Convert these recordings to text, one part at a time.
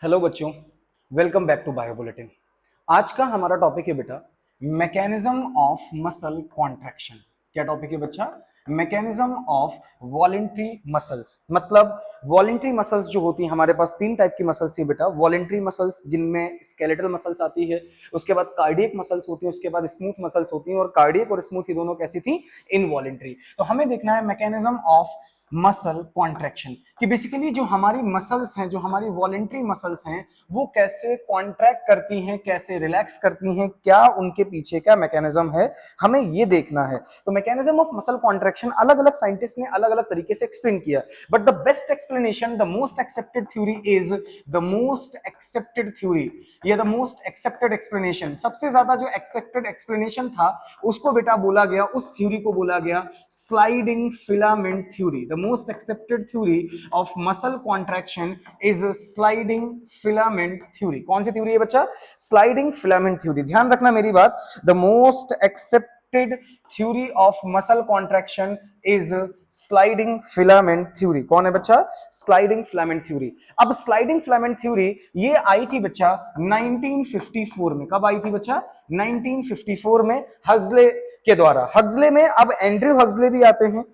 Hello बच्चों, welcome back to bio bulletin. आज का हमारा टॉपिक है बेटा मैकेनिज्म ऑफ मसल कॉन्ट्रैक्शन। क्या टॉपिक है बच्चा? Mechanism of voluntary muscles. मतलब वॉलेंट्री मसल्स जो होती हैं, हमारे पास तीन टाइप की मसल्स थी बेटा। वॉलेंट्री मसल्स जिनमें स्केलेटल मसल्स आती है, उसके बाद कार्डियक मसल्स होती हैं, उसके बाद स्मूथ मसल्स होती हैं। और कार्डियक और स्मूथ ये दोनों कैसी थी? इनवॉलेंट्री। तो हमें देखना है मैकेनिज्म ऑफ मसल कॉन्ट्रैक्शन कि बेसिकली जो हमारी मसल्स हैं, जो हमारी वॉलेंट्री मसल्स हैं, वो कैसे कॉन्ट्रैक्ट करती हैं, कैसे रिलैक्स करती हैं, क्या उनके पीछे क्या मैकेनिज्म है, हमें ये देखना है। तो मैकेनिज्म ऑफ मसल कॉन्ट्रैक्शन अलग अलग साइंटिस्ट ने अलग अलग तरीके से एक्सप्लेन किया, but the best explanation, the most accepted theory is the most accepted theory, ये द मोस्ट एक्सेप्टेड एक्सप्लेनेशन, सबसे ज्यादा जो एक्सेप्टेड एक्सप्लेनेशन था उसको बेटा बोला गया, उस थ्योरी को बोला गया sliding filament theory. The most accepted theory of muscle contraction is sliding filament theory. कौन सी थ्योरी है बच्चा? Sliding filament theory. ध्यान रखना मेरी बात, the most accepted theory of muscle contraction is sliding filament theory. कौन है बच्चा? Sliding filament theory. अब स्लाइडिंग फिलामेंट थ्योरी ये आई थी बच्चा 1954 में। कब आई थी बच्चा? 1954 में हक्सले के द्वारा। हक्सले में अब एंड्रयू हक्सले भी आते हैं।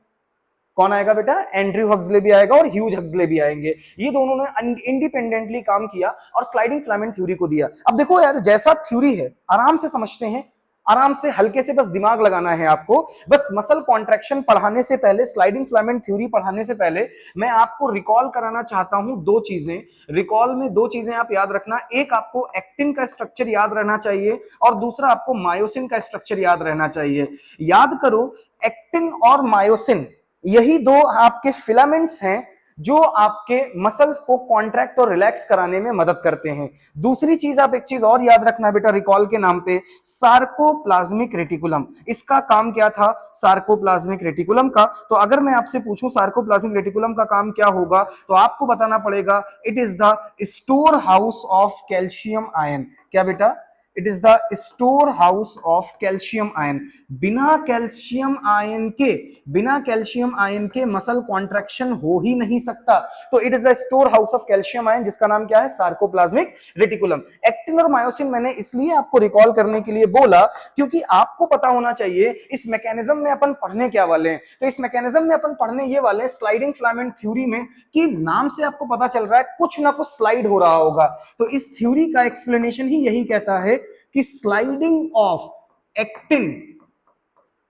कौन आएगा बेटा? एंड्रयू हक्सले भी आएगा और ह्यूज हक्सले भी आएंगे। ये दोनों ने इंडिपेंडेंटली काम किया और स्लाइडिंग फिलामेंट थ्योरी को दिया। अब देखो यार, जैसा थ्योरी है आराम से समझते हैं, आराम से हल्के से बस दिमाग लगाना है आपको। बस मसल कॉन्ट्रैक्शन पढ़ाने से पहले, स्लाइडिंग फिलामेंट थ्योरी पढ़ाने से पहले मैं आपको रिकॉल कराना चाहता हूं दो चीजें। रिकॉल में दो चीजें आप याद रखना। एक, आपको एक्टिन का स्ट्रक्चर याद रहना चाहिए और दूसरा आपको मायोसिन का स्ट्रक्चर याद रहना चाहिए। याद करो, एक्टिन और मायोसिन यही दो आपके फिलामेंट्स हैं जो आपके मसल्स को कॉन्ट्रैक्ट और रिलैक्स कराने में मदद करते हैं। दूसरी चीज, आप एक चीज और याद रखना बेटा रिकॉल के नाम पे, सार्कोप्लाज्मिक रेटिकुलम। इसका काम क्या था? सार्कोप्लाज्मिक रेटिकुलम का, तो अगर मैं आपसे पूछूं सार्कोप्लाज्मिक रेटिकुलम का काम क्या होगा, तो आपको बताना पड़ेगा it is the store house of calcium ion. क्या बेटा? It is the store house of calcium ion. बिना कैल्शियम आयन के, बिना कैल्शियम आयन के मसल कॉन्ट्रैक्शन हो ही नहीं सकता। तो it is the store house of calcium ion, जिसका नाम क्या है? Sarcoplasmic reticulum. एक्टिन और मायोसिन मैंने इसलिए आपको रिकॉल करने के लिए बोला क्योंकि आपको पता होना चाहिए इस मैकेनिज्म में अपन पढ़ने क्या वाले हैं। तो इस मैकेनिज्म में अपन पढ़ने ये वाले स्लाइडिंग फिलामेंट थ्योरी में, कि नाम से आपको पता चल रहा है कुछ ना कुछ स्लाइड हो रहा होगा। तो इस थ्योरी का एक्सप्लेनेशन ही यही कहता है कि sliding of actin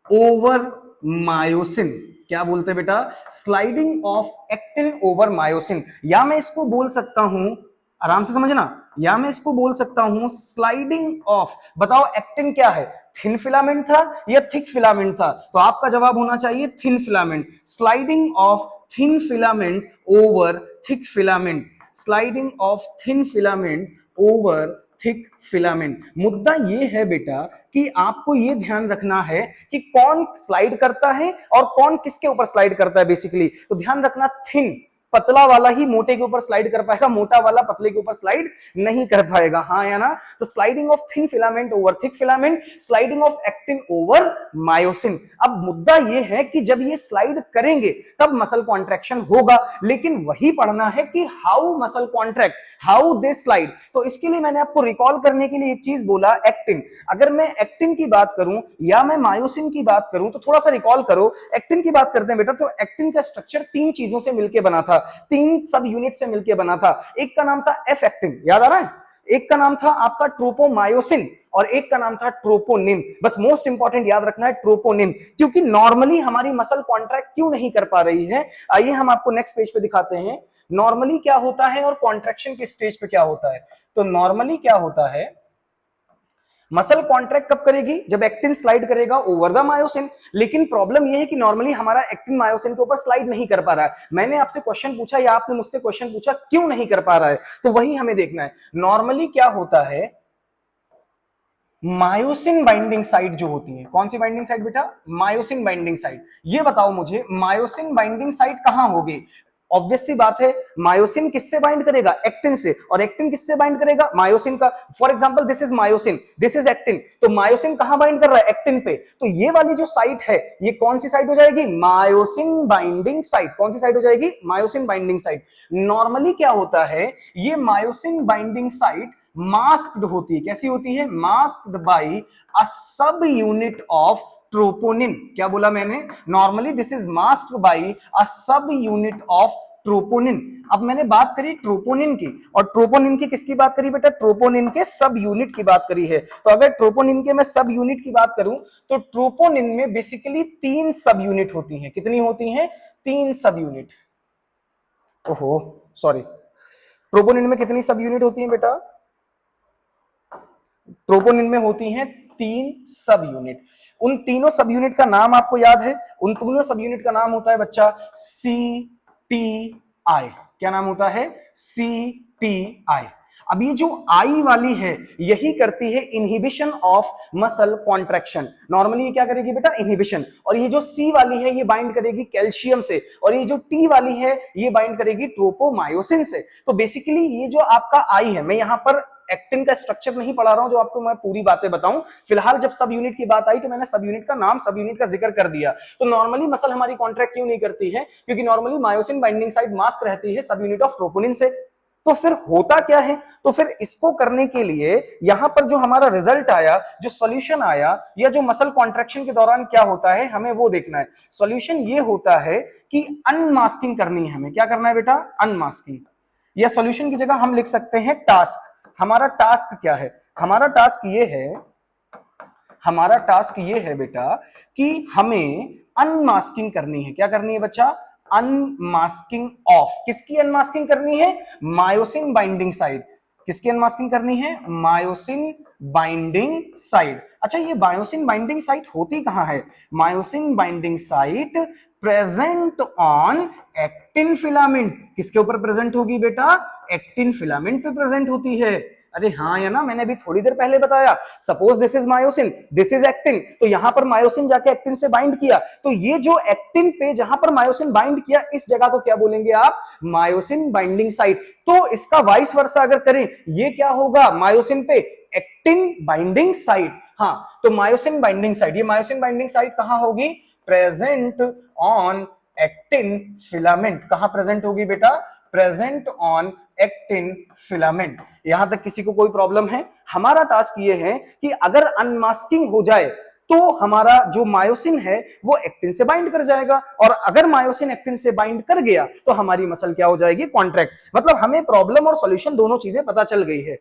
over myosin. क्या बोलते हैं बेटा? Sliding of actin over myosin. या मैं इसको बोल सकता हूं, आराम से समझना, या मैं इसको बोल सकता हूं स्लाइडिंग ऑफ, बताओ एक्टिन क्या है? थिन फिलामेंट था या थिक फिलामेंट था? तो आपका जवाब होना चाहिए thin filament. Sliding of thin filament over thick filament. Sliding of thin filament over thick filament. मुद्दा ये है बेटा कि आपको ये ध्यान रखना है कि कौन स्लाइड करता है और कौन किसके ऊपर स्लाइड करता है बेसिकली। तो ध्यान रखना, थिन पतला वाला ही मोटे के ऊपर स्लाइड कर पाएगा, मोटा वाला पतले के ऊपर स्लाइड नहीं कर पाएगा। हाँ या ना? तो sliding of thin filament over thick filament, sliding of actin over myosin. अब मुद्दा यह है कि जब ये स्लाइड करेंगे तब मसल कॉन्ट्रैक्शन होगा, लेकिन वही पढ़ना है कि how muscle contract, how they slide. तो इसके लिए मैंने आपको रिकॉल करने के लिए एक चीज बोला, एक्टिन। अगर मैं एक्टिन की बात करूं या मैं मायोसिन की बात करूं तो थोड़ा सा रिकॉल करो। एक्टिन की बात करते हैं बेटा, तो एक्टिन का स्ट्रक्चर तीन चीजों से मिलकर बना था, तीन सब यूनिट से मिलकर बना था। एक का नाम था एफ एक्टिन, याद आ रहा है? एक का नाम था आपका ट्रोपोमायोसिन और एक का नाम था ट्रोपोनिन। बस मोस्ट इंपॉर्टेंट याद रखना है ट्रोपोनिन, क्योंकि नॉर्मली हमारी मसल कॉन्ट्रैक्ट क्यों नहीं कर पा रही है। आइए हम आपको नेक्स्ट पेज पे दिखाते हैं नॉर्मली क्या होता है और कॉन्ट्रैक्शन के स्टेज पे क्या होता है। तो नॉर्मली क्या होता है, मसल कॉन्ट्रैक्ट कब करेगी? जब एक्टिन स्लाइड करेगा ओवर द मायोसिन। लेकिन प्रॉब्लम यह है कि नॉर्मली हमारा एक्टिन मायोसिन के ऊपर स्लाइड नहीं कर पा रहा है। मैंने आपसे क्वेश्चन पूछा या आपने मुझसे क्वेश्चन पूछा क्यों नहीं कर पा रहा है, तो वही हमें देखना है। नॉर्मली क्या होता है, मायोसिन बाइंडिंग साइट जो होती है, कौन सी बाइंडिंग साइट बेटा? Myosin binding site. ये बताओ मुझे, मायोसिन बाइंडिंग साइट कहां होगी? ऑब्वियस सी बात है, मायोसिन किससे बाइंड करेगा? एक्टिन से, और एक्टिन किससे बाइंड करेगा? मायोसिन का। For example this is myosin, this is actin, तो मायोसिन कहां बाइंड कर रहा है? एक्टिन पे। तो ये वाली जो साइट है ये कौन सी साइट हो जाएगी? Myosin binding site. कौन सी साइट हो जाएगी? Myosin binding site. नॉर्मली क्या होता है, ये मायोसिन बाइंडिंग साइट मास्क्ड होती है। कैसी होती है? Masked by a subunit of troponin. क्या बोला मैंने? Normally this is masked by a subunit of troponin. अब मैंने बात करी ट्रोपोनिन की, और ट्रोपोनिन की किसकी बात करी बेटा? ट्रोपोनिन के सब यूनिट की बात करी है। तो अगर ट्रोपोनिन के मैं सब यूनिट की बात करूं तो ट्रोपोनिन में बेसिकली 3 सब यूनिट होती हैं। कितनी होती हैं? 3 सब यूनिट। ओहो सॉरी, ट्रोपोनिन में कितनी सब यूनिट होती हैं बेटा? ट्रोपोनिन में होती हैं 3 सब यूनिट। उन तीनों सब यूनिट का नाम आपको याद है? उन तीनों सब यूनिट का नाम होता है बच्चा CTI। क्या नाम होता है? CTI। अब ये जो आई वाली है यही करती है inhibition of muscle contraction. Normally ये क्या करेगी बेटा? इनहिबिशन। और ये जो सी वाली है ये बाइंड करेगी कैल्शियम से, और ये जो टी वाली है ये बाइंड करेगी ट्रोपोमायोसिन से। तो बेसिकली ये जो आपका आई है, मैं यहां पर एक्टिन का स्ट्रक्चर नहीं पढ़ा रहा हूं जो आपको मैं पूरी बातें बताऊं। फिलहाल जब सब यूनिट की बात आई तो मैंने सब यूनिट का नाम, सब यूनिट का जिक्र कर दिया। तो नॉर्मली मसल हमारी कॉन्ट्रैक्ट क्यों नहीं करती है? क्योंकि normally myosin binding site mask रहती है सब यूनिट ऑफ ट्रोपोनिन से। तो फिर होता क्या है? तो फिर इसको करने के लिए यहां पर जो हमारा रिजल्ट आया, जो सॉल्यूशन आया, या जो मसल कॉन्ट्रैक्शन के दौरान क्या होता है हमें वो देखना है। सॉल्यूशन ये होता है कि अनमास्किंग करनी है हमें। क्या करना है बेटा? अनमास्किंग। या सॉल्यूशन की जगह हम लिख सकते हैं टास्क। हमारा टास्क क्या है? हमारा टास्क ये है, हमारा टास्क ये है बेटा कि हमें अनमास्किंग करनी है। क्या करनी है बच्चा? Unmasking of. किसकी अनमास्किंग करनी है? Myosin binding site. किसकी अनमास्किंग करनी है? Myosin binding site. अच्छा, ये मायोसिन बाइंडिंग साइट होती कहां है? Myosin binding site present on actin filament. किसके ऊपर प्रेजेंट होगी बेटा? एक्टिन फिलामेंट पे प्रेजेंट होती है। अरे हाँ या ना, मैंने अभी थोड़ी देर पहले बताया। Suppose this is myosin, this is actin, तो यहां पर मायोसिन जाके एक्टिन से बाइंड किया, तो ये जो एक्टिन पे जहां पर मायोसिन बाइंड किया इस जगह को क्या बोलेंगे आप? Myosin binding site. तो इसका वाइस वर्सा अगर करें, ये क्या होगा? मायोसिन पे एक्टिन बाइंडिंग साइट। हाँ, तो मायोसिन बाइंडिंग साइट, ये मायोसिन बाइंडिंग साइट कहां होगी? Present on actin filament. कहां प्रेजेंट होगी बेटा? Present on actin filament. यहां तक किसी को कोई प्रॉब्लम है? हमारा टास्क ये है कि अगर अनमास्किंग हो जाए तो हमारा जो मायोसिन है वो एक्टिन से बाइंड कर जाएगा, और अगर मायोसिन एक्टिन से बाइंड कर गया तो हमारी मसल क्या हो जाएगी? कॉन्ट्रैक्ट। मतलब हमें प्रॉब्लम और सॉल्यूशन दोनों चीजें पता चल गई है।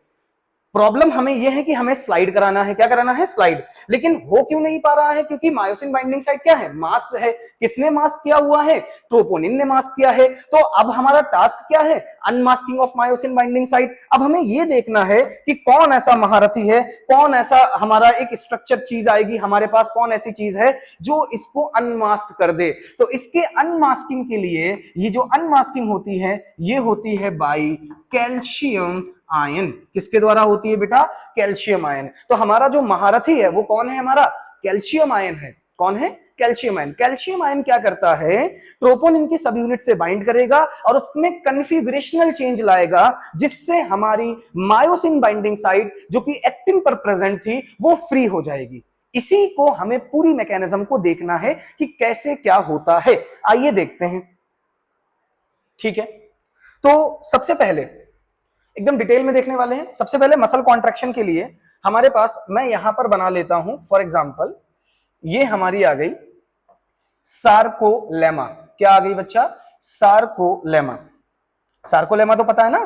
प्रॉब्लम हमें यह है कि हमें स्लाइड कराना है। क्या कराना है? स्लाइड। लेकिन हो क्यों नहीं पा रहा है? क्योंकि मायोसिन बाइंडिंग साइट क्या है? मास्क है। किसने मास्क किया हुआ है? ट्रोपोनिन ने मास्क किया है। तो अब हमारा टास्क क्या है? Unmasking of myosin binding site. अब हमें यह देखना है कि कौन ऐसा महारथी है, कौन ऐसा हमारा एक स्ट्रक्चर चीज आएगी हमारे पास, कौन ऐसी चीज है जो इसको अनमास्क कर दे। तो इसके अनमास्किंग के लिए ये जो अनमास्किंग होती है ये होती है बाई कैल्शियम आयन। किसके द्वारा होती है बेटा? Calcium ion. तो हमारा जो महारथी है वो कौन है? हमारा कैल्शियम आयन है। कौन है? Calcium ion. कैल्शियम आयन क्या करता है? ट्रोपोनिन की सब यूनिट से बाइंड करेगा और उसमें कन्फिगरेशनल चेंज लाएगा, जिससे हमारी मायोसिन बाइंडिंग साइट जो कि एक्टिन पर प्रेजेंट थी वो फ्री हो जाएगी। इसी को हमें पूरी मैकेनिज्म को देखना है कि कैसे क्या होता है। आइए देखते हैं। ठीक है, तो सबसे पहले एकदम डिटेल में देखने वाले हैं। सबसे पहले मसल कॉन्ट्रैक्शन के लिए हमारे पास, मैं यहां पर बना लेता हूं फॉर एग्जांपल, ये हमारी आ गई सार्कोलेमा। क्या आ गई बच्चा? सार्कोलेमा। सार्कोलेमा तो पता है ना,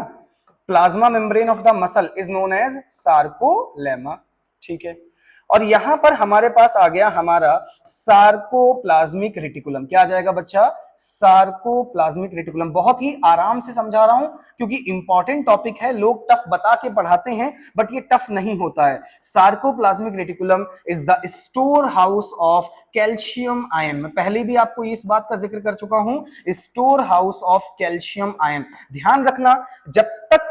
plasma membrane of the muscle is known as sarcolemma. ठीक है, और यहां पर हमारे पास आ गया हमारा सार्कोप्लाज्मिक रेटिकुलम। क्या आ जाएगा बच्चा? Sarcoplasmic reticulum. बहुत ही आराम से समझा रहा हूं, क्योंकि इंपॉर्टेंट टॉपिक है, लोग टफ बता के पढ़ाते हैं बट ये टफ नहीं होता है। Sarcoplasmic reticulum is the store house of calcium ion. मैं पहले भी आपको इस बात का जिक्र कर चुका हूं, store house of calcium ion. ध्यान रखना, जब तक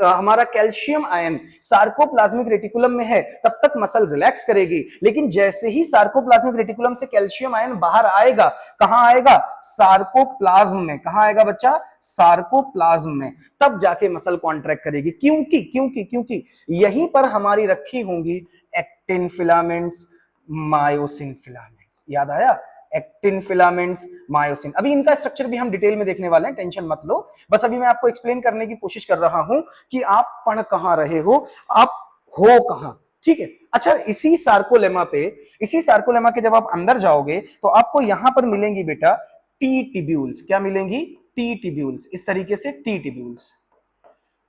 हमारा कैल्शियम आयन सार्कोप्लाज्मिक रेटिकुलम में है तब तक मसल रिलैक्स करेगी, लेकिन जैसे ही सार्कोप्लाज्मिक रेटिकुलम से कैल्शियम आयन बाहर आएगा, कहां आएगा? सार्कोप्लाज्म में। कहां आएगा बच्चा? सार्कोप्लाज्म में। तब जाके मसल कॉन्ट्रैक्ट करेगी। क्योंकि क्योंकि क्योंकि यहीं पर हमारी रखी होंगी एक्टिन फिलामेंट्स, मायोसिन फिलामेंट्स। याद आया? Actin filaments, myosin. अभी इनका स्ट्रक्चर भी हम डिटेल में देखने वाले हैं, टेंशन मत लो। बस अभी मैं आपको एक्सप्लेन करने की कोशिश कर रहा हूं कि आप पढ़ कहां रहे हो, आप हो कहां। ठीक है। अच्छा, इसी सार्कोलेमा के जब आप अंदर जाओगे तो आपको यहां पर मिलेंगी बेटा टी टिब्यूल्स। क्या मिलेंगी? T tubules. इस तरीके से टी टिब्यूल्स।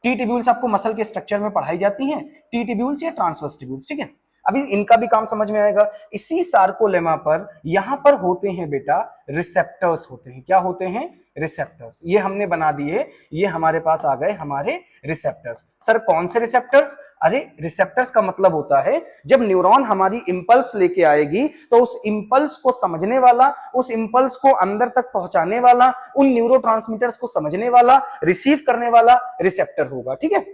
टी टिब्यूल्स आपको मसल के स्ट्रक्चर में पढ़ाई जाती हैं, टी टिब्यूल्स या ट्रांसवर्स टिब्यूल्स। ठीक है, अभी इनका भी काम समझ में आएगा। इसी सार्कोलेमा पर यहां पर होते हैं बेटा रिसेप्टर्स होते हैं। क्या होते हैं? रिसेप्टर्स। ये हमने बना दिए, ये हमारे पास आ गए हमारे रिसेप्टर्स। सर कौन से रिसेप्टर्स? अरे रिसेप्टर्स का मतलब होता है जब न्यूरॉन हमारी इंपल्स लेके आएगी तो उस इंपल्स को समझने वाला, उस इंपल्स को अंदर तक पहुंचाने वाला, उन न्यूरोट्रांसमीटर्स को समझने वाला, रिसीव करने वाला रिसेप्टर होगा। ठीक है।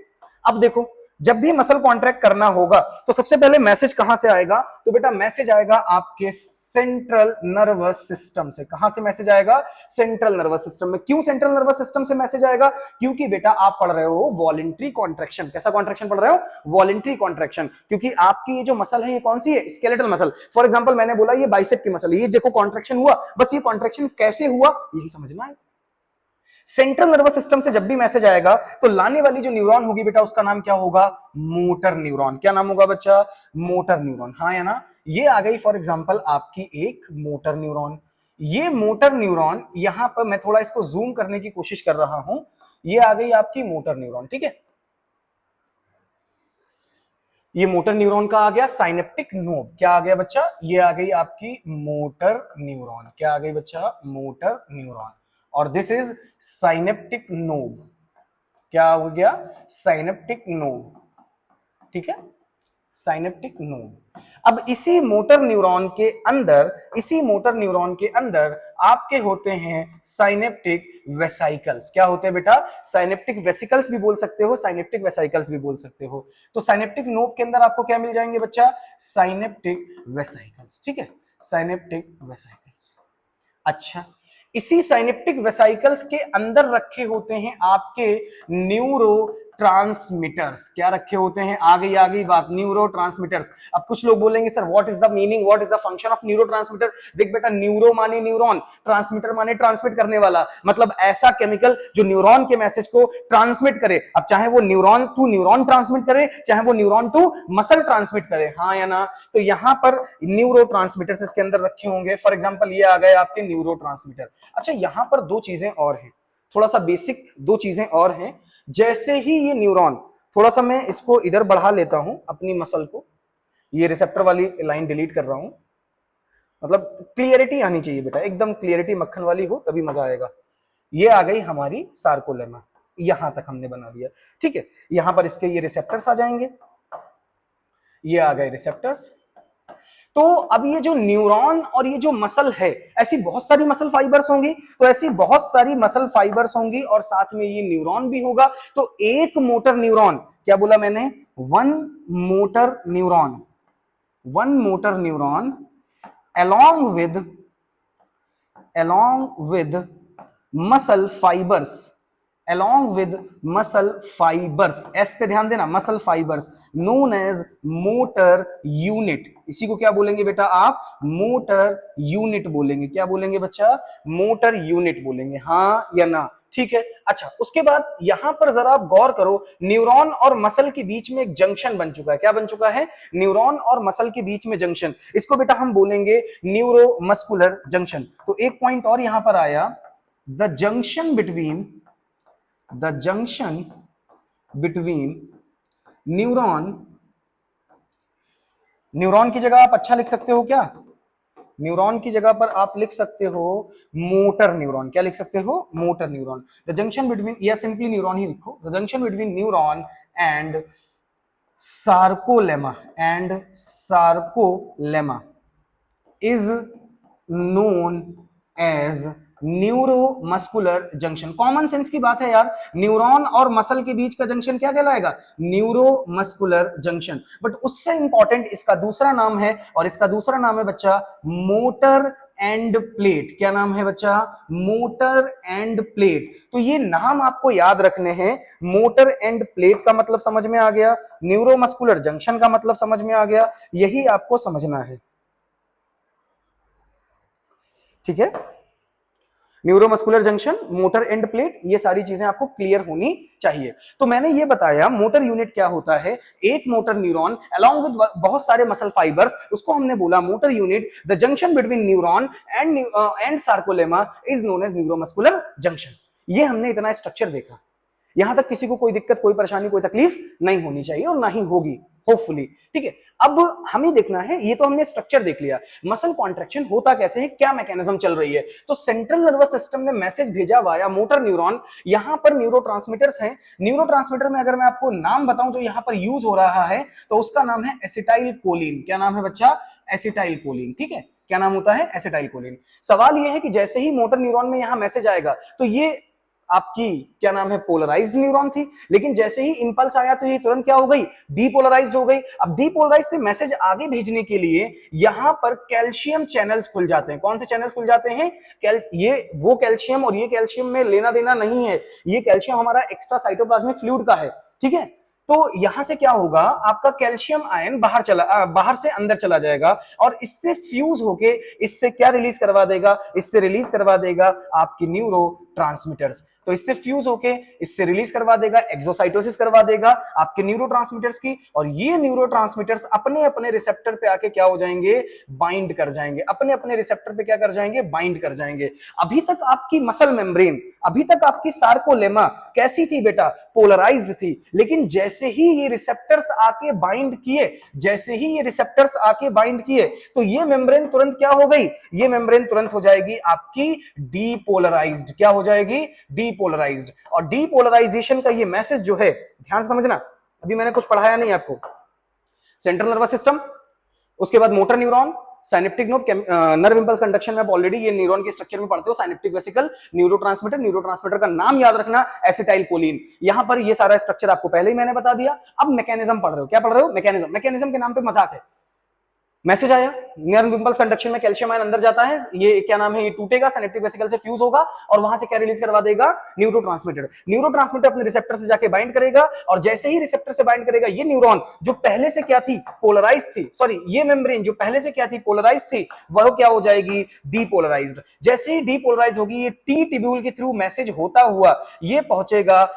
अब देखो, जब भी मसल कॉन्ट्रैक्ट करना होगा तो सबसे पहले मैसेज कहां से आएगा? तो बेटा मैसेज आएगा आपके सेंट्रल नर्वस सिस्टम से। कहां से मैसेज आएगा? सेंट्रल नर्वस सिस्टम में। क्यों सेंट्रल नर्वस सिस्टम से मैसेज आएगा? क्योंकि बेटा आप पढ़ रहे हो वॉलंटरी कॉन्ट्रैक्शन। कैसा कॉन्ट्रैक्शन पढ़ रहे हो? Voluntary contraction. क्योंकि आपकी ये जो मसल है ये कौन सी है? Skeletal muscle. फॉर एग्जांपल मैंने बोला ये बाइसेप की मसल है, ये देखो कॉन्ट्रैक्शन हुआ, बस ये कॉन्ट्रैक्शन कैसे हुआ यही समझना है। सेंट्रल नर्वस सिस्टम से जब भी मैसेज आएगा तो लाने वाली जो न्यूरॉन होगी बेटा उसका नाम क्या होगा? Motor neuron. क्या नाम होगा बच्चा? Motor neuron. हाँ या ना? ये आ गई फॉर एग्जांपल आपकी एक मोटर न्यूरॉन। ये मोटर न्यूरॉन, यहां पर मैं थोड़ा इसको जूम करने की कोशिश कर रहा हूं, ये आ गई आपकी मोटर न्यूरॉन। ठीक है, ये मोटर न्यूरॉन का आ गया साइनेप्टिक नोड। क्या आ गया बच्चा? ये आ गई आपकी मोटर न्यूरॉन। क्या आ गई बच्चा? Motor neuron. और दिस इज साइनेप्टिक नोड। क्या हो गया? Synaptic node. ठीक है, साइनेप्टिक नोड। अब इसी मोटर न्यूरॉन के अंदर आपके होते हैं साइनेप्टिक वेसाइकल्स। क्या होते हैं बेटा? साइनेप्टिक वेसिकल्स भी बोल सकते हो, साइनेप्टिक वेसाइकल्स भी बोल सकते हो। तो साइनेप्टिक नोड के अंदर आपको क्या मिल जाएंगे बच्चा? Synaptic vesicles. ठीक है, साइनेप्टिक वेसाइकल्स। अच्छा, इसी साइनेप्टिक वेसाइकल्स के अंदर रखे होते हैं आपके न्यूरो ट्रांसमीटर्स। क्या रखे होते हैं? आ गई बात, न्यूरो ट्रांसमीटर्स। अब कुछ लोग बोलेंगे sir what is the meaning, what is the function of neuro transmitter? देख बेटा, न्यूरो माने न्यूरॉन, ट्रांसमीटर माने ट्रांसमिट करने वाला, मतलब ऐसा केमिकल जो न्यूरॉन के मैसेज को ट्रांसमिट करे। अब चाहे वो न्यूरॉन टू न्यूरॉन ट्रांसमिट करे, चाहे वो न्यूरॉन टू मसल ट्रांसमिट करे। हाँ या ना? तो यहां पर न्यूरो ट्रांसमीटर्स इसके अंदर रखे होंगे। फॉर एग्जाम्पल ये आ गए आपके न्यूरो ट्रांसमीटर। अच्छा, यहां पर दो चीजें और हैं, थोड़ा सा बेसिक दो चीजें और हैं। जैसे ही ये न्यूरॉन, थोड़ा सा मैं इसको इधर बढ़ा लेता हूं अपनी मसल को, ये रिसेप्टर वाली लाइन डिलीट कर रहा हूं, मतलब क्लियरिटी आनी चाहिए बेटा, एकदम क्लियरिटी मक्खन वाली हो तभी मजा आएगा। ये आ गई हमारी सार्कोलेमा, यहां तक हमने बना दिया। ठीक है, यहां पर इसके ये रिसेप्टर्स आ जाएंगे, ये आ गए रिसेप्टर्स। तो अब ये जो न्यूरॉन और ये जो मसल है, ऐसी बहुत सारी मसल फाइबर्स होंगी, तो ऐसी बहुत सारी मसल फाइबर्स होंगी और साथ में ये न्यूरॉन भी होगा। तो एक मोटर न्यूरॉन, क्या बोला मैंने? One motor neuron, one motor neuron along with muscle fibers, along with muscle fibers, S पे ध्यान देना, muscle fibers known as motor unit। इसी को क्या बोलेंगे बेटा आप? मोटर यूनिट बोलेंगे। क्या बोलेंगे बच्चा? मोटर यूनिट बोलेंगे। हाँ या ना? ठीक है। अच्छा, उसके बाद यहां पर जरा आप गौर करो, न्यूरॉन और मसल के बीच में एक जंक्शन बन चुका है। क्या बन चुका है? न्यूरॉन और मसल के बीच में जंक्शन, इसको बेटा हम बोलेंगे न्यूरोमस्कुलर जंक्शन। तो एक पॉइंट और यहां पर आया, the junction between neuron, neuron की जगह आप अच्छा लिख सकते हो क्या? न्यूरॉन की जगह पर आप लिख सकते हो मोटर न्यूरॉन। क्या लिख सकते हो? Motor neuron. The junction between, या सिंपली न्यूरॉन ही लिखो, the junction between neuron and sarcolemma is known as neuromuscular junction. Common sense की बात है यार, न्यूरॉन और मसल के बीच का जंक्शन क्या कहलाएगा? Neuromuscular junction. बट उससे इंपॉर्टेंट इसका दूसरा नाम है, और इसका दूसरा नाम है बच्चा मोटर एंड प्लेट। क्या नाम है बच्चा? Motor end plate. तो ये नाम आपको याद रखने हैं। मोटर एंड प्लेट का मतलब समझ में आ गया, न्यूरोमस्कुलर जंक्शन का मतलब समझ में आ गया, यही आपको समझना है। ठीक है, neuromuscular junction, motor end plate, ये सारी चीजें आपको क्लियर होनी चाहिए। तो मैंने ये बताया मोटर यूनिट क्या होता है। एक मोटर न्यूरॉन अलॉन्ग विद बहुत सारे मसल फाइबर्स, उसको हमने बोला motor unit. The junction between neuron and sarcolemma is known as neuromuscular junction. ये हमने इतना स्ट्रक्चर देखा। यहां तक किसी को कोई दिक्कत, कोई परेशानी, कोई तकलीफ नहीं होनी चाहिए, और ना ही होगी होपफुली। ठीक है, अब हमें देखना है, ये तो हमने स्ट्रक्चर देख लिया, मसल कॉन्ट्रैक्शन होता कैसे है, क्या मैकेनिज्म चल रही है। तो सेंट्रल नर्वस सिस्टम ने मैसेज भेजा वाया मोटर न्यूरॉन। यहां पर न्यूरोट्रांसमीटर्स हैं। न्यूरोट्रांसमीटर में अगर मैं आपको नाम बताऊं जो यहां पर यूज हो रहा है, तो उसका नाम है एसिटाइल कोलिन। क्या नाम है बच्चा? Acetyl choline. ठीक है, क्या नाम होता है? Acetyl choline. सवाल यह है कि जैसे ही मोटर न्यूरॉन में यहां मैसेज आएगा, तो ये आपकी क्या नाम है? पोलराइज्ड न्यूरॉन थी। लेकिन जैसे ही इंपल्स आया तो ये तुरंत क्या हो गई? डीपोलराइज्ड हो गई। अब डीपोलराइज से मैसेज आगे भेजने के लिए यहां पर कैल्शियम चैनल्स खुल जाते हैं। कौन से चैनल्स खुल जाते हैं? ये वो कैल्शियम, और ये कैल्शियम में लेना देना नहीं है, ये कैल्शियम हमारा एक्स्ट्रा साइटोप्लाज्मिक फ्लूइड का है। ठीक है, तो यहां से क्या होगा, आपका कैल्शियम आयन बाहर से अंदर चला जाएगा, और इससे फ्यूज होके इससे क्या रिलीज करवा देगा? इससे रिलीज करवा देगा आपकी न्यूरो ट्रांसमीटर्स। तो इससे फ्यूज होके इससे रिलीज करवा देगा, एक्सोसाइटोसिस करवा देगा आपके न्यूरोट्रांसमीटर्स की, और ये न्यूरोट्रांसमीटर्स अपने अपने रिसेप्टर पे आके क्या हो जाएंगे? बाइंड कर जाएंगे। अपने अपने रिसेप्टर पे क्या कर जाएंगे? बाइंड कर जाएंगे। अभी तक आपकी मसल मेम्ब्रेन, अभी तक आपकी सार्कोलेमा कैसी थी बेटा? पोलराइज्ड थी। लेकिन जैसे ही ये रिसेप्टर्स आके बाइंड किए, जैसे ही ये रिसेप्टर्स आके बाइंड किए, तो ये मेम्ब्रेन तुरंत क्या हो गई? ये मेम्ब्रेन तुरंत हो जाएगी आपकी डीपोलराइज्ड। क्या हो जाएगी? डीपोलराइज्ड। और डीपोलराइजेशन का ये मैसेज जो है, ध्यान से समझना, अभी मैंने कुछ पढ़ाया नहीं आपको। सेंट्रल नर्वस सिस्टम, उसके बाद motor neuron, synaptic node, nerve impulse conduction में आप ऑलरेडी ये न्यूरॉन के स्ट्रक्चर में पढ़ते हो। साइनेप्टिक वेसिकल, न्यूरोट्रांसमीटर, न्यूरोट्रांसमीटर का नाम याद रखना एसिटाइल कोलिन। यहां पर ये सारा स्ट्रक्चर आपको पहले ही मैंने बता दिया। अब मैकेनिज्म पढ़ रहे हो। क्या पढ़ रहे हो? मैकेनिज्म। मैकेनिज्म के नाम पे मजाक है। मैसेज आया, नर्व इंपल्स कंडक्शन में कैल्शियम आयन अंदर जाता है, ये क्या नाम है? ये टूटेगा, सिनेप्टिक वेसिकल से फ्यूज होगा, और वहां से क्या रिलीज करवा देगा? न्यूरोट्रांसमीटर। न्यूरोट्रांसमीटर अपने रिसेप्टर से जाके बाइंड करेगा, और जैसे ही रिसेप्टर से बाइंड करेगा, ये न्यूरॉन जो पहले से क्या थी? पोलराइज थी। सॉरी, ये मेम्ब्रेन जो पहले से क्या थी? पोलराइज थी, वह क्या हो जाएगी? डीपोलराइज्ड। जैसे ही डीपोलराइज होगी, ये टी ट्यूब्यूल के थ्रू मैसेज होता हुआ ये पहुंचेगा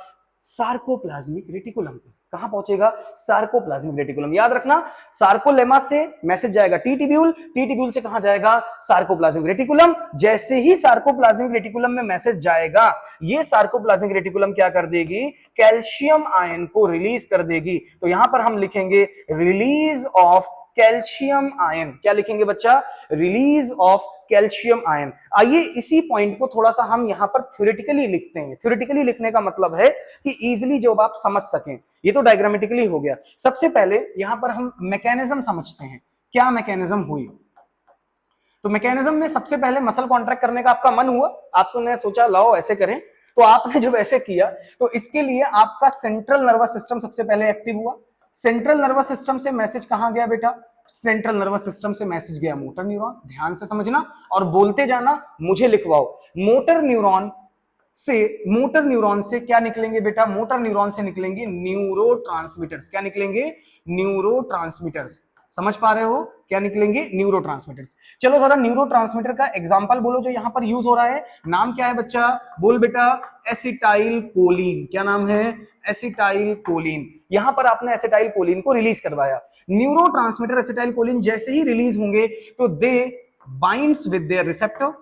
सार्कोप्लाज्मिक रेटिकुलम पे। कहां पहुंचेगा? Sarcoplasmic reticulum. याद रखना, सार्कोलेमा से मैसेज जाएगा टी ट्यूब्यूल, टी ट्यूब्यूल से कहां जाएगा? Sarcoplasmic reticulum. जैसे ही सार्कोप्लाज्मिक रेटिकुलम में मैसेज जाएगा, ये सार्कोप्लाज्मिक रेटिकुलम क्या कर देगी? कैल्शियम आयन को रिलीज कर देगी। तो यहां पर हम लिखेंगे रिलीज ऑफ कैल्शियम आयन। क्या लिखेंगे बच्चा? Release of calcium ion. आइए इसी पॉइंट को थोड़ा सा हम यहां पर थ्योरेटिकली लिखते हैं। थ्योरेटिकली लिखने का मतलब है कि इजीली जब आप समझ सकें। ये तो डायग्रामेटिकली हो गया। सबसे पहले यहां पर हम मैकेनिज्म समझते हैं, क्या मैकेनिज्म हुई। तो मैकेनिज्म में सबसे पहले मसल कॉन्ट्रैक्ट करने का आपका मन हुआ, आपने सोचा लाओ ऐसे करें, तो आपने जब ऐसे किया तो इसके लिए आपका सेंट्रल नर्वस सिस्टम सबसे पहले एक्टिव हुआ। सेंट्रल नर्वस सिस्टम से मैसेज कहां गया बेटा? सेंट्रल नर्वस सिस्टम से मैसेज गया मोटर न्यूरॉन। ध्यान से समझना और बोलते जाना, मुझे लिखवाओ। मोटर न्यूरॉन से क्या निकलेंगे बेटा? मोटर न्यूरॉन से निकलेंगे न्यूरोट्रांसमीटर्स। क्या निकलेंगे? न्यूरोट्रांसमीटर्स। समझ पा रहे हो? क्या निकलेंगे? न्यूरोट्रांसमीटर्स। चलो जरा न्यूरोट्रांसमीटर का एग्जांपल बोलो जो यहां पर यूज हो रहा है। नाम क्या है बच्चा? बोल बेटा। Acetyl choline. क्या नाम है? Acetyl choline. यहां पर आपने एसिटाइल कोलिन को रिलीज करवाया। न्यूरोट्रांसमीटर एसिटाइल कोलिन जैसे ही रिलीज होंगे तो दे बाइंड्स विद देयर रिसेप्टर।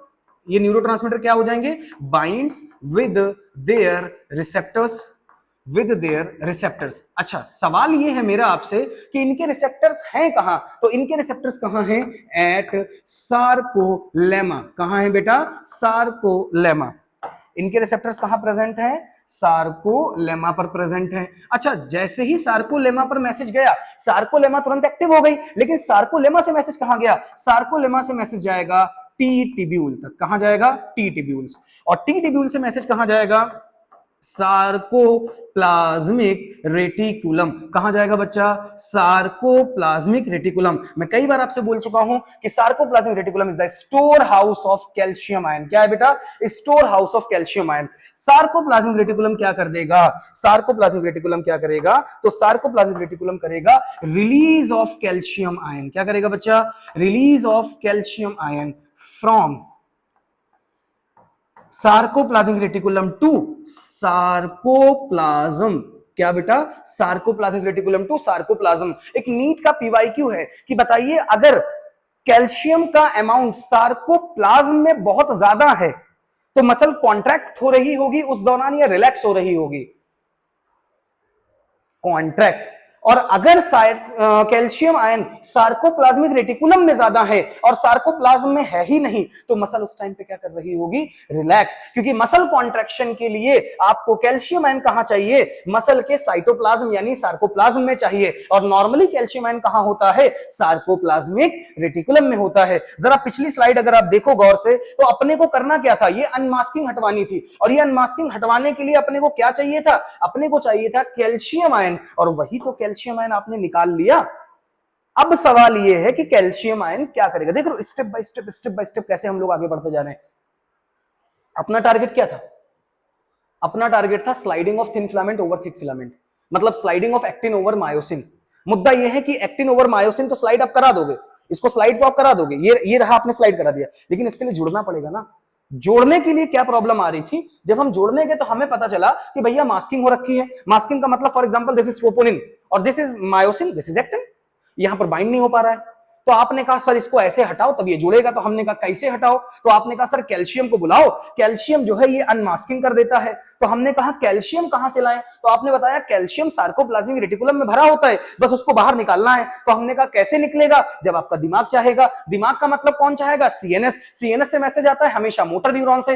ये न्यूरोट्रांसमीटर क्या हो जाएंगे? Binds with their receptors. With their receptors. अच्छा, सवाल ये है मेरा आपसे कि इनके रिसेप्टर्स हैं कहां? तो इनके रिसेप्टर्स कहां हैं? At sarcolemma. कहां है बेटा? सार्कोलेमा। इनके रिसेप्टर्स कहां प्रेजेंट हैं? सार्कोलेमा पर प्रेजेंट हैं। अच्छा, जैसे ही सार्कोलेमा पर मैसेज गया, सार्कोलेमा तुरंत एक्टिव हो गई, लेकिन सार्कोलेमा से मैसेज कहां गया? सार्कोलेमा से मैसेज जाएगा टी टिब्यूल तक। कहां जाएगा? T tubules. और टी टिब्यूल से मैसेज कहां जाएगा? Sarcoplasmic reticulum. कहां जाएगा बच्चा? Sarcoplasmic reticulum. मैं कई बार आपसे बोल चुका हूं कि sarcoplasmic reticulum is the store house of calcium ion. क्या है बेटा? Store house of calcium ion. Sarcoplasmic reticulum क्या कर देगा? सार्कोप्लाज्मिक रेटिकुलम क्या करेगा? तो सार्कोप्लाज्मिक रेटिकुलम करेगा रिलीज ऑफ कैल्शियम आयन। क्या करेगा बच्चा? Release of calcium ion from sarcoplasmic reticulum to sarcoplasm. क्या बेटा? Sarcoplasmic reticulum to sarcoplasm. एक नीट का पीवाईक्यू है कि बताइए अगर कैल्शियम का अमाउंट सार्कोप्लाज्म में बहुत ज्यादा है तो मसल कॉन्ट्रैक्ट हो रही होगी उस दौरान या रिलैक्स हो रही होगी? कॉन्ट्रैक्ट। और अगर कैल्शियम आयन सार्कोप्लाज्मिक रेटिकुलम में ज्यादा है और सार्कोप्लाज्म में है ही नहीं तो मसल उस टाइम पे क्या कर रही होगी? रिलैक्स। क्योंकि मसल कॉन्ट्रैक्शन के लिए आपको कैल्शियम आयन कहां चाहिए? मसल के साइटोप्लाज्म यानी सार्कोप्लाज्म में चाहिए। और नॉर्मली कैल्शियम आयन कहां होता है? सार्कोप्लाज्मिक रेटिकुलम में होता है। जरा पिछली स्लाइड अगर आप देखो गौर से तो अपने को करना क्या था? ये अनमास्किंग हटवानी थी। और ये अनमास्किंग हटवाने के लिए अपने को क्या चाहिए था? अपने को चाहिए था कैल्शियम आयन। और वही तो कैल्शियम आयन आपने निकाल लिया। अब सवाल यह है कि कैल्शियम आयन क्या करेगा? देख लो स्टेप बाय स्टेप कैसे हम लोग आगे बढ़ते जा रहे हैं। अपना टारगेट क्या था? अपना टारगेट था sliding of thin filament over thick filament, मतलब sliding of actin over myosin. मुद्दा यह है कि एक्टिन ओवर मायोसिन तो स्लाइड आप करा दोगे, इसको स्लाइड तो आप करा दोगे, ये रहा आपने स्लाइड करा दिया, लेकिन इसके लिए जुड़ना पड़ेगा ना। जोड़ने के लिए क्या प्रॉब्लम आ रही थी? जब हम जोड़ने गए तो हमें पता चला कि भैया मास्किंग हो रखी है। मास्किंग का मतलब for example this is troponin और this is myosin, this is actin, यहां पर बाइंड नहीं हो पा रहा है। तो आपने कहा सर इसको ऐसे हटाओ तब ये जुड़ेगा। तो हमने कहा कैसे हटाओ? तो आपने कहा सर कैल्शियम को बुलाओ, कैल्शियम जो है ये अनमास्किंग कर देता है। तो हमने कहा कैल्शियम कहां से लाएं? तो आपने बताया कैल्शियम सार्कोप्लाज्मिक रेटिकुलम में भरा होता है, बस उसको बाहर निकालना है। तो हमने कहा कैसे निकलेगा? जब आपका दिमाग चाहेगा। दिमाग का मतलब कौन चाहेगा? सीएनएस। सीएनएस से मैसेज आता है हमेशा मोटर न्यूरॉन से।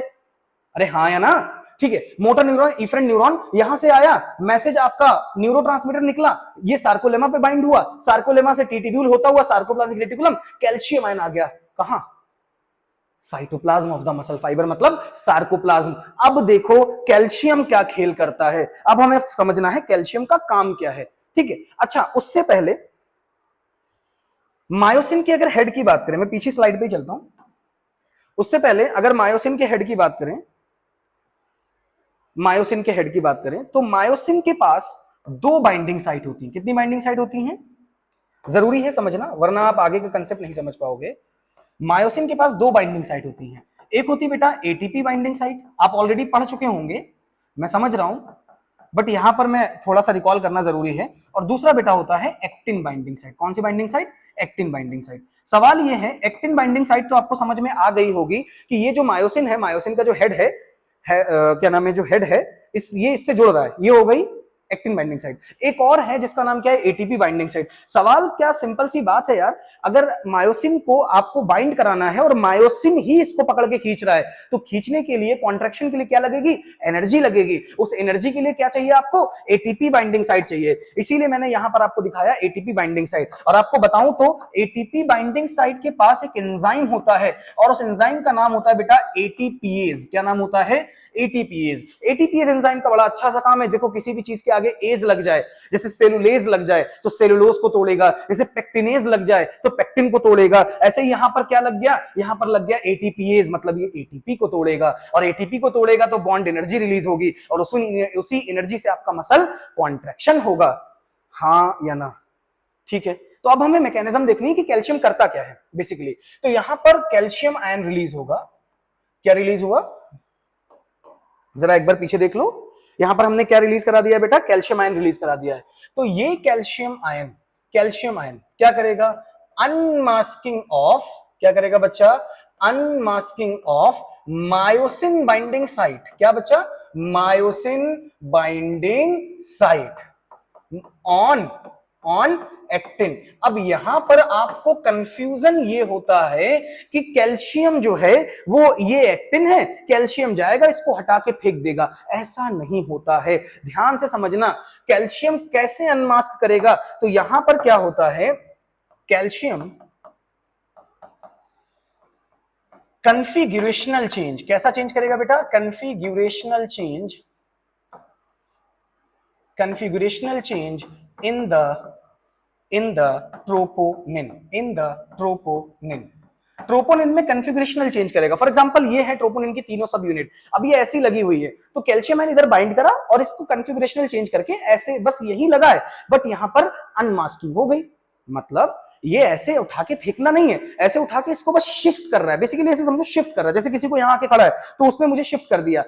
अरे हाँ या ना? ठीक है, मोटर न्यूरॉन, इफरेंट न्यूरॉन, यहां से आया मैसेज, आपका न्यूरोट्रांसमीटर निकला, ये सार्कोलेमा पे बाइंड हुआ, सार्कोलेमा से टी-ट्यूब्यूल होता हुआ सार्कोप्लाज्मिक रेटिकुलम, कैल्शियम आयन आ गया कहां? Cytoplasm of the muscle fibre, मतलब सार्कोप्लाज्म। अब देखो कैल्शियम क्या खेल करता है, अब हमें समझना है कैल्शियम का काम क्या है। ठीक है, अच्छा उससे पहले मायोसिन की अगर हेड की बात करें, मैं पीछे स्लाइड पे चलता हूं, उससे पहले अगर मायोसिन के हेड की बात करें, मायोसिन के हेड की बात करें तो मायोसिन के पास दो बाइंडिंग साइट होती हैं। कितनी बाइंडिंग साइट होती हैं? जरूरी है समझना, वरना आप आगे का कंसेप्ट नहीं समझ पाओगे। मायोसिन के पास दो बाइंडिंग साइट होती हैं। एक होती है बेटा एटीपी बाइंडिंग साइट, आप ऑलरेडी पढ़ चुके होंगे, मैं समझ रहा हूं, बट यहां पर मैं थोड़ा सा रिकॉल करना जरूरी है। और दूसरा बेटा होता है एक्टिन बाइंडिंग साइट। कौन सी binding site? Actin binding site. सवाल ये है, एक्टिन बाइंडिंग साइट तो आपको समझ में आ गई होगी कि ये जो मायोसिन है, मायोसिन का जो हेड है क्या नाम है, जो हेड है ये इससे जुड़ रहा है, ये हो गई एक्टिन बाइंडिंग साइट। एक और है जिसका नाम क्या है? ATP binding site. सवाल क्या सिंपल सी बात है यार, अगर मायोसिन को आपको बाइंड कराना है और मायोसिन ही इसको पकड़ के खींच रहा है तो खींचने के लिए, कॉन्ट्रैक्शन के लिए क्या लगेगी? एनर्जी लगेगी। उस एनर्जी के लिए क्या चाहिए आपको? एटीपी बाइंडिंग साइट चाहिए। इसीलिए मैंने यहां पर आपको दिखाया एटीपी बाइंडिंग साइट। और आपको बताऊं तो एटीपी बाइंडिंग साइट के पास एक एंजाइम होता है और उस एंजाइम का नाम होता है बेटा एटीपीएज। क्या नाम होता है? एटीपीएज। एटीपीएज एंजाइम का बड़ा अच्छा सा काम है। देखो किसी भी चीज के आगे एज लग जाए, जैसे सेलुलेज लग जाए तो सेलुलोज को तोड़ेगा, जैसे पेक्टिनेज लग जाए तो पेक्टिन को तोड़ेगा। ऐसे ही यहां पर क्या लग गया? यहां पर लग गया एटीपीएज, मतलब ये एटीपी को तोड़ेगा। और एटीपी को तोड़ेगा तो बॉन्ड एनर्जी रिलीज होगी और उसी एनर्जी से आपका मसल कॉन्ट्रैक्शन होगा। हाँ या ना? ठीक है, तो अब हमें मैकेनिज्म देखनी है कि कैल्शियम करता क्या है बेसिकली। तो यहां पर कैल्शियम आयन रिलीज होगा। क्या रिलीज हुआ? जरा एक बार पीछे देख लो, यहां पर हमने क्या रिलीज करा दिया बेटा? कैल्शियम आयन रिलीज करा दिया है। तो ये कैल्शियम आयन क्या करेगा? अनमास्किंग ऑफ, क्या करेगा बच्चा? Unmasking of myosin binding site. क्या बच्चा? Myosin binding site on actin. अब यहां पर आपको कंफ्यूजन ये होता है कि कैल्शियम जो है वो ये एक्टिन है, कैल्शियम जाएगा इसको हटा के फेंक देगा, ऐसा नहीं होता है। ध्यान से समझना, कैल्शियम कैसे अनमास्क करेगा। तो यहां पर क्या होता है, कैल्शियम कन्फिग्यूरेशनल चेंज, कैसा चेंज करेगा बेटा, configurational change in the troponin troponin में कन्फिग्रेशनल चेंज करेगा। फॉर एग्जांपल ये है ट्रोपोनिन की तीनों सब यूनिट, अब ये ऐसी लगी हुई है, तो कैल्शियम आयन इधर बाइंड करा और इसको कन्फिग्रेशनल चेंज करके ऐसे बस यही लगा है, बट यहां पर अनमास्किंग हो गई। मतलब ये ऐसे उठा के फेंकना नहीं है, ऐसे उठा के इसको बस शिफ्ट कर रहा है, बेसिकली ऐसे समझो शिफ्ट कर रहा है। जैसे किसी को यहां आके खड़ा है तो उसने मुझे शिफ्ट कर दिया,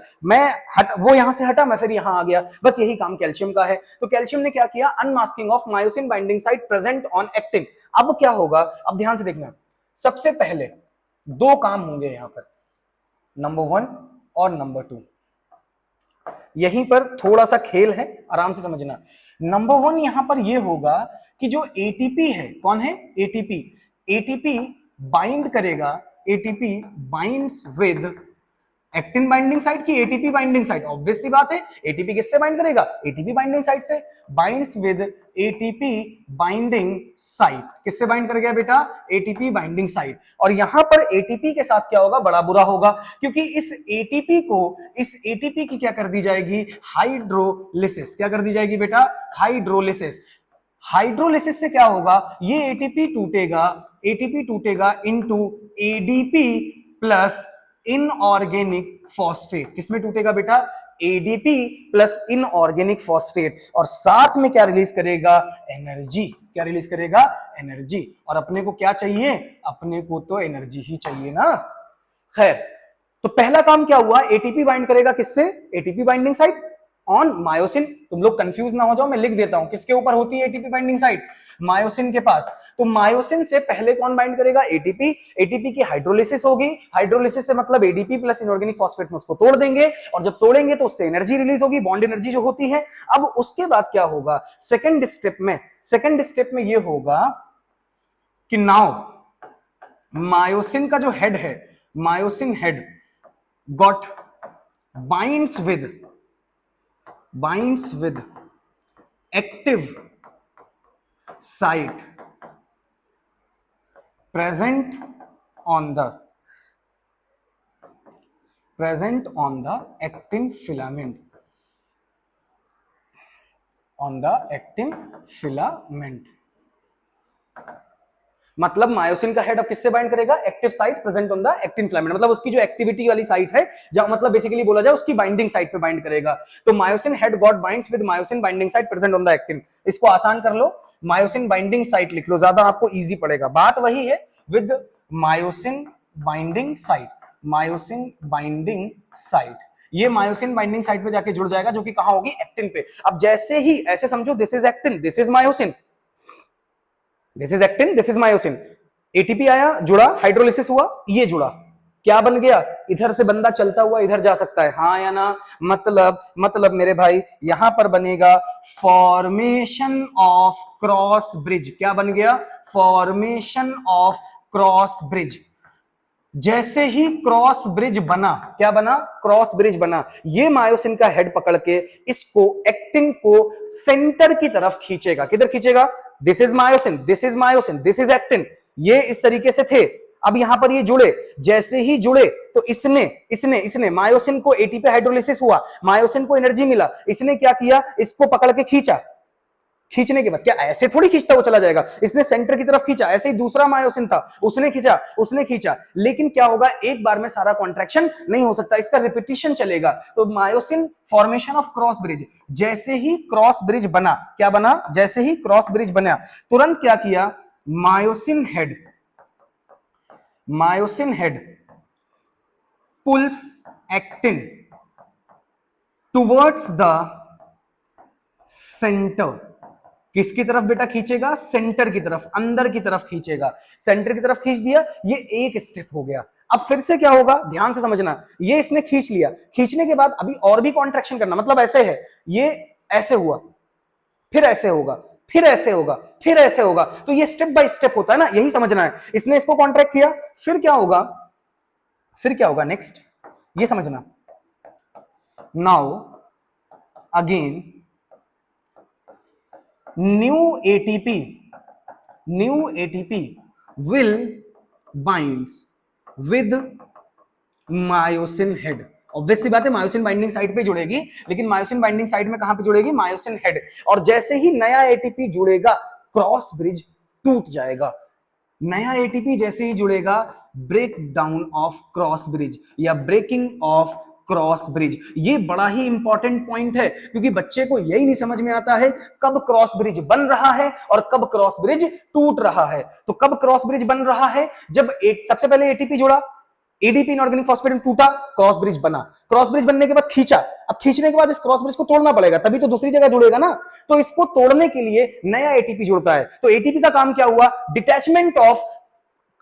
वो यहां से हटा, मैं फिर यहां आ गया, बस यही काम कैल्शियम का है। तो कैल्शियम ने क्या किया, unmasking of myosin binding site present on actin. अब क्या होगा, अब ध्यान से देखना, सबसे पहले दो काम होंगे यहां पर, नंबर 1 और नंबर 2। यहीं पर थोड़ा सा खेल है, आराम से समझना। नंबर 1 यहां पर यह होगा कि जो एटीपी है, कौन है, एटीपी बाइंड करेगा, ATP binds with actin binding site की एटीपी बाइंडिंग साइट। ऑब्वियस सी बात है, एटीपी किससे बाइंड करेगा, एटीपी बाइंडिंग साइट से। Binds with ATP binding site, किससे बाइंड कर गया बेटा, एटीपी बाइंडिंग साइट। और यहां पर एटीपी के साथ क्या होगा, बड़ा बुरा होगा, क्योंकि इस एटीपी की क्या कर दी जाएगी, हाइड्रोलिसिस। क्या कर दी जाएगी बेटा, हाइड्रोलिसिस। हाइड्रोलिसिस से क्या होगा, ये एटीपी टूटेगा into ADP plus inorganic phosphate. किसमें टूटेगा बेटा, एडीपी प्लस इनऑर्गेनिक फॉस्फेट। और साथ में क्या रिलीज करेगा, एनर्जी। क्या रिलीज करेगा, एनर्जी। और अपने को क्या चाहिए, अपने को तो एनर्जी ही चाहिए ना। खैर, तो पहला काम क्या हुआ, एटीपी बाइंड करेगा किससे, ATP binding site on myosin. तुम लोग कंफ्यूज ना हो जाओ, मैं लिख देता हूं किसके ऊपर होती है एटीपी बाइंडिंग साइट, मायोसिन के पास। तो मायोसिन से पहले कौन बाइंड करेगा, एटीपी। एटीपी की हाइड्रोलिसिस होगी, हाइड्रोलिसिस से मतलब एडीपी प्लस इनऑर्गेनिक फॉस्फेट में उसको तोड़ देंगे, और जब तोड़ेंगे तो उससे एनर्जी रिलीज होगी, बॉन्ड एनर्जी जो होती है। अब उसके बाद क्या होगा, सेकेंड स्टेप में ये होगा कि नाउ मायोसिन का जो हेड है, myosin head got binds with active site present on the actin filament, मतलब मायोसिन का हेड अब किससे बाइंड करेगा, active site present on the actin filament. मतलब उसकी जो एक्टिविटी वाली साइट है, जहां मतलब बेसिकली बोला जाए उसकी बाइंडिंग साइट पे बाइंड करेगा। तो myosin head got binds with myosin binding site present on the actin. इसको आसान कर लो, मायोसिन बाइंडिंग साइट लिख लो, ज्यादा आपको इजी पड़ेगा। बात वही है, विद मायोसिन बाइंडिंग साइट। ये मायोसिन बाइंडिंग साइट पे जाके जुड़ जाएगा, जो कि कहां होगी, एक्टिन पे। अब जैसे ही ऐसे समझो, this is actin, this is myosin, this is actin, this is myosin. ATP आया, जुड़ा, हाइड्रोलिसिस हुआ, ये जुड़ा, क्या बन गया, इधर से बंदा चलता हुआ इधर जा सकता है, हाँ या ना। मतलब मेरे भाई यहां पर बनेगा फॉर्मेशन ऑफ क्रॉस ब्रिज। क्या बन गया, फॉर्मेशन ऑफ क्रॉस ब्रिज। जैसे ही क्रॉस ब्रिज बना, क्या बना, क्रॉस ब्रिज बना, ये मायोसिन का हेड पकड़ के इसको, एक्टिन को सेंटर की तरफ खींचेगा। किधर खींचेगा, this is myosin, this is myosin, this is actin. ये इस तरीके से थे। अब यहां पर ये जुड़े, जैसे ही जुड़े तो इसने मायोसिन को, एटीपी हाइड्रोलिसिस हुआ, मायोसिन को एनर्जी मिला, इसने क्या किया, इसको पकड़ के खींचा। खींचने के बाद क्या ऐसे थोड़ी खींचता वो चला जाएगा, इसने सेंटर की तरफ खींचा। ऐसे ही दूसरा मायोसिन था, उसने खींचा, लेकिन क्या होगा, एक बार में सारा कॉन्ट्रैक्शन नहीं हो सकता, इसका रिपीटिशन चलेगा। तो myosin formation of cross bridge, जैसे ही क्रॉस ब्रिज बना, क्या बना, जैसे ही क्रॉस ब्रिज बना, तुरंत क्या किया, myosin head pulls actin towards the centre. किसकी तरफ बेटा खींचेगा, सेंटर की तरफ, अंदर की तरफ खींचेगा। सेंटर की तरफ खींच दिया, ये एक स्टेप हो गया। अब फिर से क्या होगा, ध्यान से समझना, ये इसने खींच लिया, खींचने के बाद अभी और भी कॉन्ट्रैक्शन करना, मतलब ऐसे है, ये ऐसे हुआ, फिर ऐसे होगा, फिर ऐसे होगा, फिर ऐसे होगा, तो ये स्टेप बाय स्टेप होता है ना, यही समझना है। इसने इसको कॉन्ट्रैक्ट किया, फिर क्या होगा, फिर क्या होगा नेक्स्ट, ये समझना। Now again new ATP, new ATP will binds with myosin head. Obvious सी बात है, मायोसिन बाइंडिंग साइट पे जुड़ेगी, लेकिन मायोसिन बाइंडिंग साइट में कहां पे जुड़ेगी, मायोसिन हेड। और जैसे ही नया एटीपी जुड़ेगा, क्रॉस ब्रिज टूट जाएगा। नया एटीपी जैसे ही जुड़ेगा, break down of cross bridge या ब्रेकिंग ऑफ क्रॉस ब्रिज। ये बड़ा ही इंपॉर्टेंट पॉइंट है, क्योंकि बच्चे को यही नहीं समझ में आता है कब क्रॉस ब्रिज बन रहा है और कब क्रॉस ब्रिज टूट रहा है। तो कब क्रॉस ब्रिज बन रहा है, जब सबसे पहले एटीपी जुड़ा, एडीपी इनऑर्गेनिक फॉस्फेट टूटा, क्रॉस ब्रिज बना, क्रॉस ब्रिज बनने के बाद खींचा, अब खींचने के बाद इस क्रॉस ब्रिज को तोड़ना पड़ेगा, तभी तो दूसरी जगह जुड़ेगा ना। तो इसको तोड़ने के लिए नया एटीपी जुड़ता है। तो एटीपी का काम क्या हुआ, डिटैचमेंट ऑफ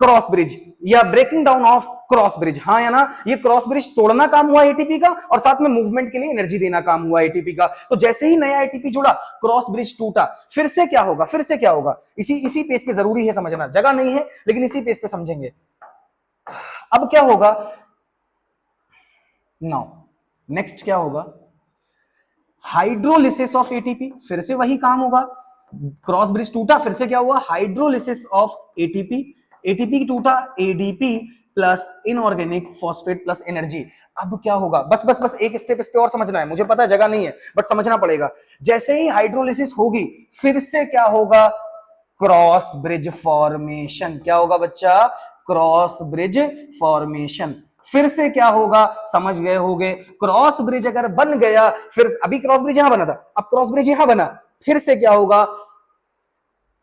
क्रॉस ब्रिज या breaking down of cross bridge. हाँ या ना, ये क्रॉस ब्रिज तोड़ना काम हुआ एटीपी का, और साथ में मूवमेंट के लिए एनर्जी देना काम हुआ एटीपी का। तो जैसे ही नया एटीपी जुड़ा, क्रॉस ब्रिज टूटा, फिर से क्या होगा, फिर से क्या होगा, इसी पेज पे जरूरी है समझना, जगह नहीं है लेकिन इसी पेज पे समझेंगे। अब क्या होगा, नाउ नेक्स्ट क्या होगा, हाइड्रोलिसिस ऑफ एटीपी, फिर से वही काम होगा। क्रॉस ब्रिज टूटा, फिर से क्या हुआ, हाइड्रोलिसिस ऑफ एटीपी, एटीपी टूटा, ADP plus inorganic phosphate plus energy. अब क्या होगा, बस बस बस एक स्टेप इस पे और समझना है, मुझे पता है जगह नहीं है बट समझना पड़ेगा। जैसे ही हाइड्रोलिसिस होगी, फिर से क्या होगा, क्रॉस ब्रिज फॉर्मेशन। क्या होगा बच्चा, क्रॉस ब्रिज फॉर्मेशन। फिर से क्या होगा, समझ गए होगे, क्रॉस ब्रिज अगर बन गया, फिर अभी क्रॉस ब्रिज यहां बना था, अब क्रॉस ब्रिज यहां बना, फिर से क्या होगा,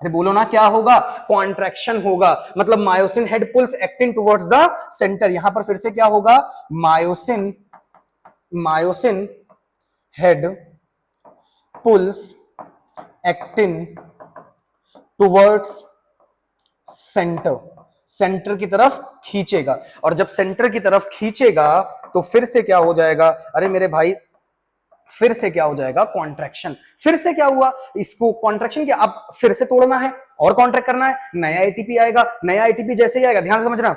अरे बोलो ना, क्या होगा, कॉन्ट्रैक्शन होगा। मतलब myosin head pulls actin towards the centre. यहां पर फिर से क्या होगा, myosin myosin head pulls actin towards centre, centre की तरफ खींचेगा। और जब सेंटर की तरफ खींचेगा तो फिर से क्या हो जाएगा, अरे मेरे भाई, फिर से क्या हो जाएगा, कॉन्ट्रैक्शन। फिर से क्या हुआ, इसको कॉन्ट्रैक्शन किया, अब फिर से तोड़ना है और कॉन्ट्रैक्ट करना है, नया एटीपी आएगा। नया एटीपी जैसे ही आएगा, ध्यान से समझना,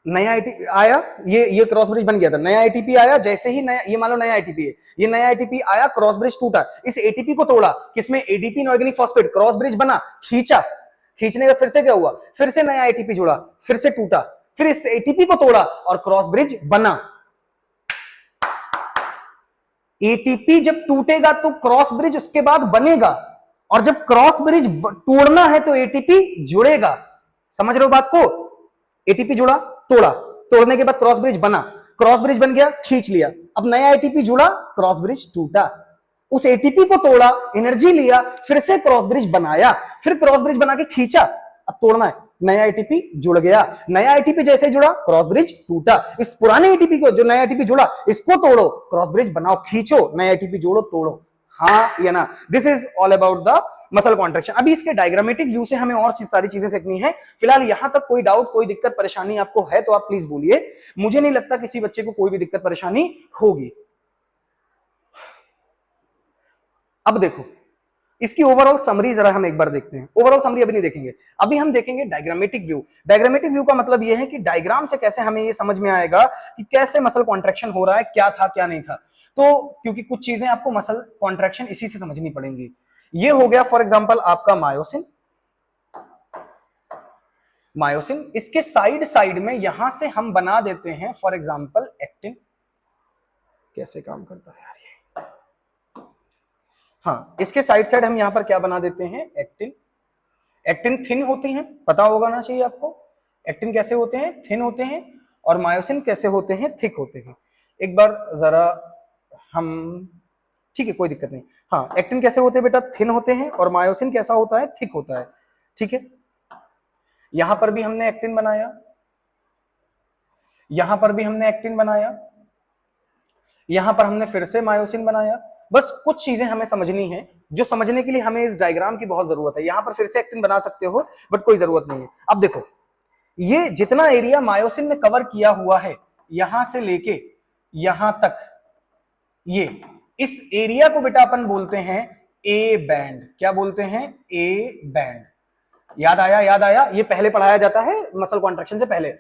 नया एटीपी आया, ये क्रॉस ब्रिज बन गया था, नया एटीपी आया, जैसे ही नया, ये मान लो नया एटीपी है, ये नया एटीपी आया, क्रॉस ब्रिज टूटा, इस एटीपी को तोड़ा, किसमें, ADP inorganic phosphate, cross bridge बना, खींचा, खींचने का फिर से क्या हुआ, फिर से नया एटीपी जुड़ा, फिर से टूटा, फिर इस एटीपी को तोड़ा और क्रॉस ब्रिज बना। एटीपी जब टूटेगा तो क्रॉस ब्रिज उसके बाद बनेगा, और जब क्रॉस ब्रिज तोड़ना है तो एटीपी जुड़ेगा। समझ रहे हो बात को, एटीपी जुड़ा, तोड़ा, तोड़ने के बाद क्रॉस ब्रिज बना, क्रॉस ब्रिज बन गया, खींच लिया, अब नया एटीपी जुड़ा, क्रॉस ब्रिज टूटा, उस एटीपी को तोड़ा, एनर्जी लिया, फिर से क्रॉस ब्रिज बनाया, फिर क्रॉस ब्रिज बना के खींचा, अब तोड़ना है, नया एटीपी जुड़ गया, नया एटीपी जैसे जुड़ा, क्रॉस ब्रिज टूटा, इस पुराने एटीपी को, जो नया एटीपी जुड़ा, इसको तोड़ो, क्रॉस ब्रिज बनाओ, खींचो, नया एटीपी जोड़ो, तोड़ो। हाँ या ना, this is all about the muscle contraction. अभी इसके डायग्रामेटिक व्यू से हमें और सारी चीजें सीखनी है। फिलहाल यहां तक कोई डाउट, कोई दिक्कत परेशानी आपको है तो आप प्लीज बोलिए, मुझे नहीं लगता किसी बच्चे को कोई भी दिक्कत परेशानी होगी। अब देखो, इसकी ओवरऑल समरी जरा हम एक बार देखते हैं। ओवरऑल समरी अभी नहीं देखेंगे, अभी हम देखेंगे डायग्रामेटिक व्यू। डायग्रामेटिक व्यू का मतलब यह है कि डायग्राम से कैसे हमें ये समझ में आएगा कि कैसे मसल कॉन्ट्रैक्शन हो रहा है, क्या था क्या नहीं था। तो क्योंकि कुछ चीजें आपको मसल कॉन्ट्रैक्शन इसी से समझनी पड़ेंगी। ये हो गया फॉर एग्जांपल आपका मायोसिन, मायोसिन, इसके साइड साइड में यहां से हम बना देते हैं फॉर एग्जांपल एक्टिन। कैसे काम करता है यार ये, हाँ, इसके साइड साइड हम यहां पर क्या बना देते हैं, एक्टिन। एक्टिन थिन होती हैं, पता होगा ना चाहिए आपको, एक्टिन कैसे होते हैं, थिन होते हैं, और मायोसिन कैसे होते हैं, थिक होते हैं। एक बार जरा हम, ठीक है कोई दिक्कत नहीं, हाँ, एक्टिन कैसे होते हैं बेटा, थिन होते हैं, और मायोसिन कैसा होता है, थिक होता है। ठीक है, यहां पर भी हमने एक्टिन बनाया, यहां पर भी हमने एक्टिन बनाया, यहां पर हमने फिर से मायोसिन बनाया। बस कुछ चीजें हमें समझनी है, जो समझने के लिए हमें इस डायग्राम की बहुत जरूरत है। यहां पर फिर से एक्टिन बना सकते हो बट कोई जरूरत नहीं है। अब देखो, ये जितना एरिया मायोसिन ने कवर किया हुआ है यहां से लेके यहां तक, ये इस एरिया को बेटा अपन बोलते हैं ए बैंड। क्या बोलते हैं? A band. याद आया? याद आया? ये पहले पढ़ाया जाता है मसल कॉन्ट्रैक्शन से पहले।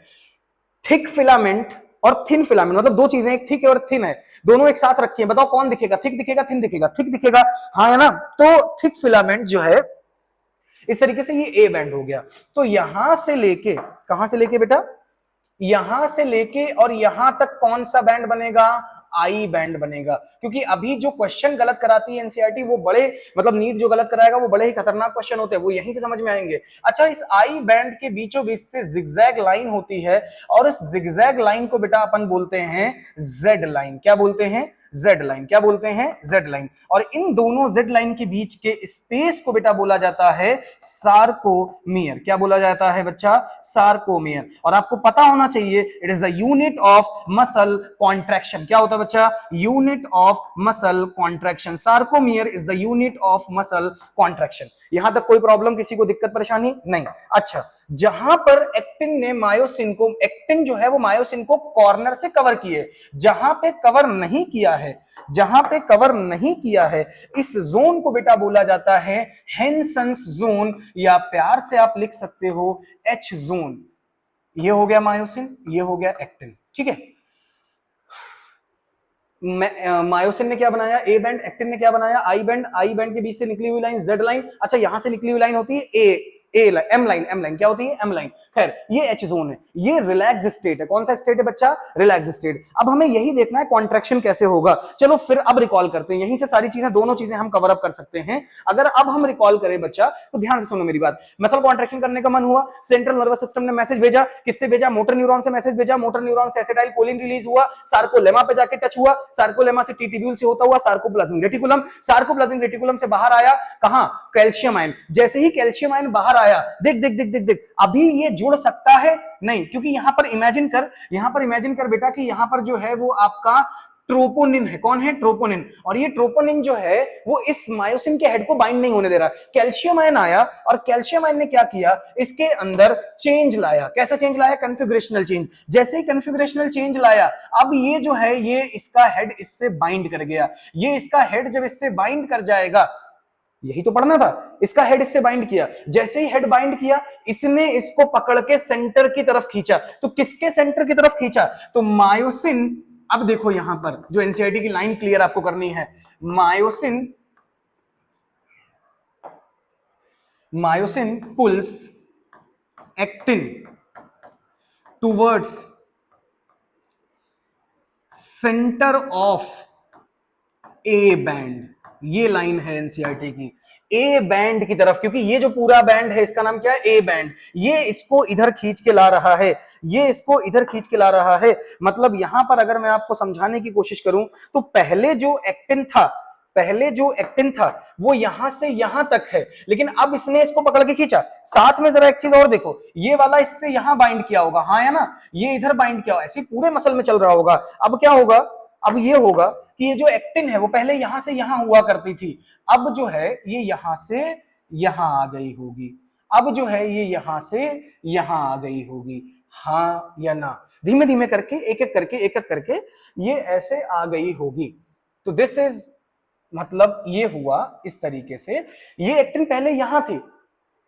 थिक फिलामेंट और थिन फिलामेंट, मतलब दो चीजें, एक थिक है और थिन है, दोनों एक साथ रखी है। बताओ कौन दिखेगा? थिक दिखेगा, थिन दिखेगा? थिक दिखेगा, हाँ है ना? तो थिक फिलामेंट जो है इस तरीके से, ये ए बैंड हो गया। तो यहां से लेके, कहां से लेके बेटा? यहां से लेके और यहां तक कौन सा बैंड बनेगा? आई बैंड बनेगा। क्योंकि अभी जो क्वेश्चन गलत कराती है एनसीईआरटी, वो बड़े, मतलब नीट जो गलत कराएगा वो बड़े ही खतरनाक क्वेश्चन होते हैं, वो यहीं से समझ में आएंगे। अच्छा, इस आई बैंड के बीचों बीच से जिगजैग लाइन होती है, और इस जिगजैग लाइन को बेटा अपन बोलते हैं जेड लाइन। क्या बोलते हैं? Z line. क्या बोलते हैं? Z line. और इन दोनों जेड लाइन के बीच के स्पेस को बेटा बोला जाता है सार्कोमियर। क्या बोला जाता है बच्चा? सार्कोमियर। और आपको पता होना चाहिए, it is the unit of muscle contraction. क्या होता है बच्चा? Unit of muscle contraction. Sarcomere is the unit of muscle contraction. यहां तक कोई प्रॉब्लम, किसी को दिक्कत परेशानी नहीं? अच्छा, जहां पर एक्टिन ने मायोसिन को, एक्टिन जो है वो मायोसिन को कॉर्नर से कवर किए, जहां पे कवर नहीं किया है, जहां पे कवर नहीं किया है, इस जोन को बेटा बोला जाता है हेनसंस जोन, या प्यार से आप लिख सकते हो एच जोन। ये हो गया मायोसिन, ये हो गया एक्टिन। ठीक है, मायोसिन ने क्या बनाया? A band. एक्टिन ने क्या बनाया? I band. आई बैंड के बीच से निकली हुई लाइन जेड लाइन। अच्छा, यहां से निकली हुई लाइन होती है A line, M line. M line क्या होती है? M line. खैर, ये एच जोन है, ये रिलैक्स स्टेट है। कौन सा स्टेट है बच्चा? Relax state. अब हमें यही देखना है कॉन्ट्रैक्शन कैसे होगा। चलो फिर अब रिकॉल करते हैं, यहीं से सारी चीजें, दोनों चीजें हम कवर अप कर सकते हैं। अगर अब हम रिकॉल करें बच्चा, तो ध्यान से सुनो मेरी बात। मसल कॉन्ट्रैक्शन करने का मन हुआ, सेंट्रल नर्वस सिस्टम ने मैसेज भेजा। किससे भेजा? मोटर न्यूरॉन से मैसेज भेजा। मोटर न्यूरॉन से एसिटाइल कोलिन रिलीज हुआ, सार्कोलेमा पे जाके टच हुआ, सार्कोलेमा से टिट्यूब्यूल से होता हुआ सार्कोप्लाज्मिक रेटिकुलम, सार्कोप्लाज्मिक रेटिकुलम से बाहर आया कहां? Calcium ion. जैसे ही कैल्शियम आयन बाहर आया, देख देख देख देख देख, अभी ये जुड़ सकता है? नहीं, क्योंकि यहां पर इमेजिन कर, यहां पर इमेजिन कर बेटा कि यहां पर जो है वो आपका ट्रोपोनिन है। कौन है? ट्रोपोनिन। और ये ट्रोपोनिन जो है वो इस मायोसिन के हेड को बाइंड नहीं होने दे रहा। कैल्शियम आयन आया, और कैल्शियम आयन ने क्या किया? इसके अंदर चेंज लाया। कैसा चेंज लाया? कन्फिगरेशनल चेंज। जैसे ही कन्फिगरेशनल चेंज लाया, अब ये जो है ये इसका हेड इससे बाइंड कर गया। ये इसका हेड जब इससे बाइंड कर जाएगा, यही तो पढ़ना था, इसका हेड इससे बाइंड किया। जैसे ही हेड बाइंड किया, इसने इसको पकड़ के सेंटर की तरफ खींचा। तो किसके सेंटर की तरफ खींचा? तो मायोसिन। अब देखो यहां पर जो एनसीईआरटी की लाइन क्लियर आपको करनी है, myosin, myosin pulls actin towards centre of A band. ये लाइन है एनसीईआरटी की, ए बैंड की तरफ। क्योंकि ये जो पूरा बैंड है इसका नाम क्या है? ए बैंड। ये इसको इधर खींच के ला रहा है, ये इसको इधर खींच के ला रहा है। मतलब यहां पर अगर मैं आपको समझाने की कोशिश करूं, तो पहले जो एक्टिन था, पहले जो एक्टिन था वो यहां से यहां तक है, लेकिन अब इसने इसको पकड़ के खींचा। साथ में जरा एक चीज और देखो, ये वाला इससे यहां बाइंड किया होगा, हाँ या ना? ये इधर बाइंड किया होगा, ऐसे पूरे मसल में चल रहा होगा। अब क्या होगा? अब ये होगा कि ये जो एक्टिन है वो पहले यहां से यहां हुआ करती थी, अब जो है ये यहां से यहां आ गई होगी। अब जो है ये यहां से यहां आ गई होगी, हाँ या ना? धीमे धीमे करके, एक एक करके, एक एक करके ये ऐसे आ गई होगी। तो दिस इज, मतलब ये हुआ इस तरीके से। ये एक्टिन पहले यहां थी,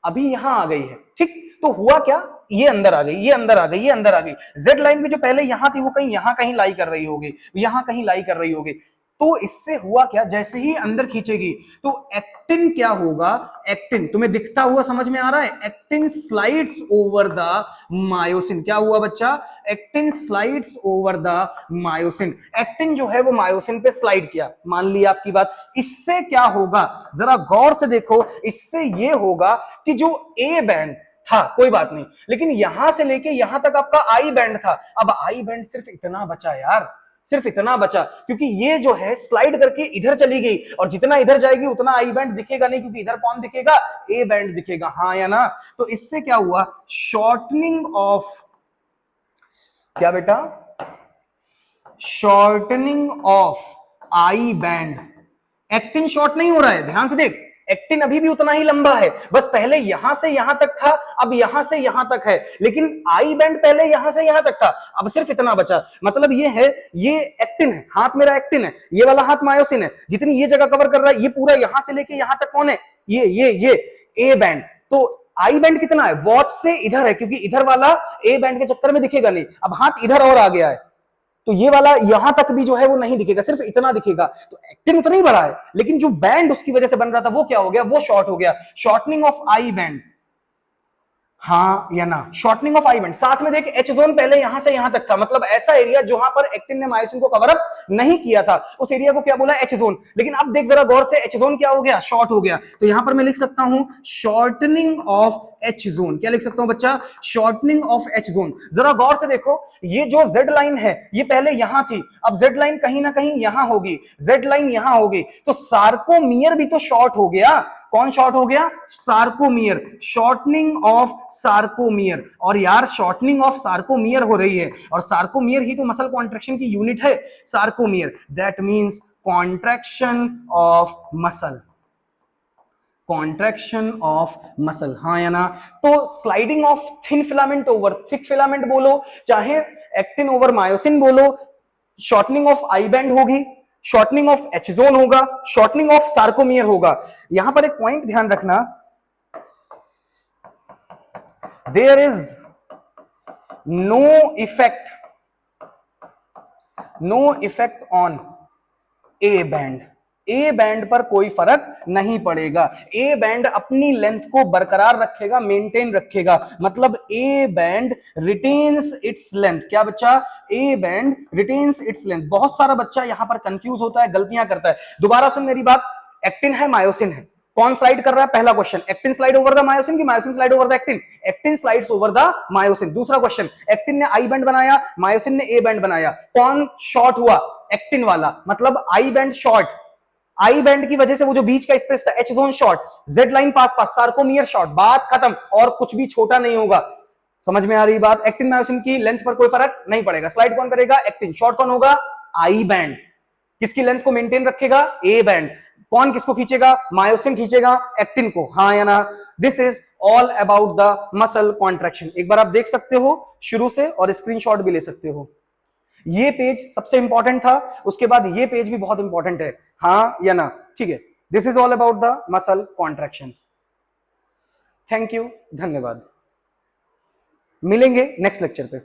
अभी यहां आ गई है। ठीक, तो हुआ क्या? ये अंदर आ गई, ये अंदर आ गई, ये अंदर आ गई। जेड लाइन भी जो पहले यहां थी वो कहीं यहां कहीं लाई कर रही होगी, यहां कहीं लाई कर रही होगी। तो इससे हुआ क्या? जैसे ही अंदर खींचेगी तो एक्टिन क्या होगा? एक्टिन तुम्हें दिखता हुआ समझ में आ रहा है? Actin slides over the myosin. क्या हुआ बच्चा? Actin slides over the myosin. Actin जो है वो मायोसिन पे स्लाइड किया, मान लिया आपकी बात। इससे क्या होगा? जरा गौर से देखो, इससे ये होगा कि जो ए बैंड था, कोई बात नहीं, लेकिन यहां से लेके यहां तक आपका आई बैंड था। अब आई बैंड सिर्फ इतना बचा यार, सिर्फ इतना बचा, क्योंकि ये जो है स्लाइड करके इधर चली गई, और जितना इधर जाएगी उतना आई बैंड दिखेगा नहीं, क्योंकि इधर कौन दिखेगा? ए बैंड दिखेगा, हाँ या ना? तो इससे क्या हुआ? शॉर्टनिंग ऑफ, क्या बेटा? Shortening of I band. Actin short नहीं हो रहा है, ध्यान से देख, एक्टिन अभी भी उतना ही लंबा है, बस पहले यहां से यहां तक था, अब यहां से यहां तक है, लेकिन आई बैंड पहले यहां से यहां तक था, अब सिर्फ इतना बचा। मतलब ये है, ये एक्टिन है, हाथ मेरा एक्टिन है, ये वाला हाथ मायोसिन है, जितनी ये जगह कवर कर रहा है, ये पूरा यहां से लेके यहां तक कौन है, ये ए बैंड। तो आई बैंड कितना है, वॉच से इधर है, क्योंकि इधर वाला ए बैंड के चक्कर में दिखेगा नहीं। अब हाथ इधर और आ गया है, तो ये वाला यहां तक भी जो है वो नहीं दिखेगा, सिर्फ इतना दिखेगा। तो एक्टिन उतना ही बड़ा है, लेकिन जो बैंड उसकी वजह से बन रहा था वो क्या हो गया, वो शॉर्ट हो गया। शॉर्टनिंग ऑफ आई बैंड, हाँ या ना, शॉर्टनिंग ऑफ आई बैंड। साथ में देख, एच जोन पहले यहां से यहां तक था, मतलब ऐसा एरिया जहां पर एक्टिन ने मायोसिन को कवर अप नहीं किया था, उस एरिया को क्या बोला, एच जोन। लेकिन अब देख जरा गौर से, एच जोन क्या हो गया, शॉर्ट हो गया। तो यहां पर मैं लिख सकता हूं शॉर्टनिंग ऑफ एच जोन। क्या लिख सकता हूं बच्चा, शॉर्टनिंग ऑफ एच जोन। जरा गौर से देखो, ये जो जेड लाइन है ये पहले यहां थी, अब जेड लाइन कहीं ना कहीं यहां होगी, जेड लाइन यहां होगी, तो सार्कोमियर भी तो शॉर्ट हो गया। कौन शॉर्ट हो गया, सार्कोमियर, शॉर्टनिंग ऑफ सार्कोमियर। और यार शॉर्टनिंग ऑफ सार्कोमियर हो रही है, और सार्कोमियर ही तो मसल कॉन्ट्रैक्शन की यूनिट है, sarcomere. That means contraction of muscle, contraction of muscle, हाँ या ना। तो sliding of thin filament over thick filament बोलो, चाहे एक्टिन ओवर मायोसिन बोलो, शॉर्टनिंग ऑफ आई बैंड होगी, शॉर्टनिंग ऑफ एच जोन होगा, शॉर्टनिंग ऑफ सार्कोमियर होगा। यहां पर एक पॉइंट ध्यान रखना, there is no effect on A band. A band पर कोई फर्क नहीं पड़ेगा, ए बैंड अपनी लेंथ को बरकरार रखेगा, मेंटेन रखेगा। मतलब A band retains its length. क्या बच्चा, A band retains its length. बहुत सारा बच्चा यहां पर कंफ्यूज होता है, गलतियां करता है। दोबारा सुन मेरी बात, एक्टिन है, मायोसिन है, कौन स्लाइड कर रहा है, पहला question, actin slide over the myosin की myosin slide over the actin, actin slides over the myosin. दूसरा क्वेश्चन, एक्टिन ने आई बैंड बनाया, मायोसिन ने ए बैंड बनाया, कौन शॉर्ट हुआ, एक्टिन वाला, मतलब I band short, I band की वजह से वो जो बीच का स्पेस था, H zone short, Z line पास पास, सार्कोमियर शॉर्ट, बात खत्म, और कुछ भी छोटा नहीं होगा। समझ में आ रही बात, एक्टिन मायोसिन की लेंथ पर कोई फर्क नहीं पड़ेगा। स्लाइड कौन करेगा, एक्टिन, शॉर्ट कौन होगा, आई बैंड। किसकी लेंथ को मेंटेन रखेगा, ए बैंड। कौन किसको खींचेगा, मायोसिन खींचेगा एक्टिन को, हाँ या ना। This is all about the muscle contraction. एक बार आप देख सकते हो शुरू से, और स्क्रीनशॉट भी ले सकते हो। ये पेज सबसे इंपॉर्टेंट था, उसके बाद ये पेज भी बहुत इंपॉर्टेंट है, हाँ या ना, ठीक है। This is all about the muscle contraction. Thank you, धन्यवाद। मिलेंगे नेक्स्ट लेक्चर पे।